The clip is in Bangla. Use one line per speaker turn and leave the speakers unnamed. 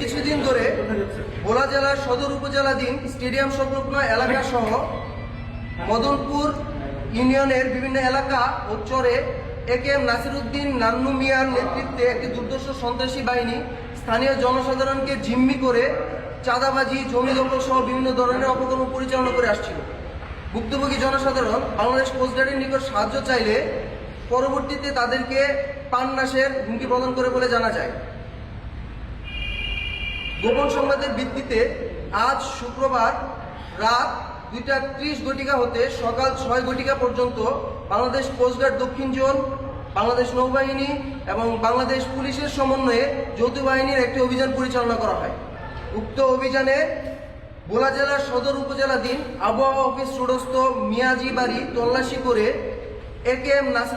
কিছুদিন ধরে ভোলা জেলার সদর উপজেলাধীন স্টেডিয়াম সংলগ্ন এলাকা সহ মদনপুর ইউনিয়নের বিভিন্ন এলাকা ও চরে একেএম নাসিরউদ্দিন নান্নু মিয়ার নেতৃত্বে একটি দুর্ধর্ষ সন্ত্রাসী বাহিনী স্থানীয় জনসাধারণকে জিম্মি করে চাঁদাবাজি, জমি দখল সহ বিভিন্ন ধরনের অপকর্ম পরিচালনা করে আসছিল। ভুক্তভোগী জনসাধারণ বাংলাদেশ কোস্টগার্ডের নিকট সাহায্য চাইলে পরবর্তীতে তাদেরকে প্রাণনাশের হুমকি প্রদান করে বলে জানা যায়। গোপন সংবাদের ভিত্তিতে আজ শুক্রবার রাত 2:30 হতে সকাল 6 পর্যন্ত বাংলাদেশ কোস্টগার্ড দক্ষিণ জোন, বাংলাদেশ নৌবাহিনী এবং বাংলাদেশ পুলিশের সমন্বয়ে যৌথ বাহিনীর একটি অভিযান পরিচালনা করা হয়। উক্ত অভিযানে ভোলা জেলার সদর উপজেলাধীন আবহাওয়া অফিস রোডস্থ মিয়াজি বাড়ি তল্লাশি করে একেএম নাসির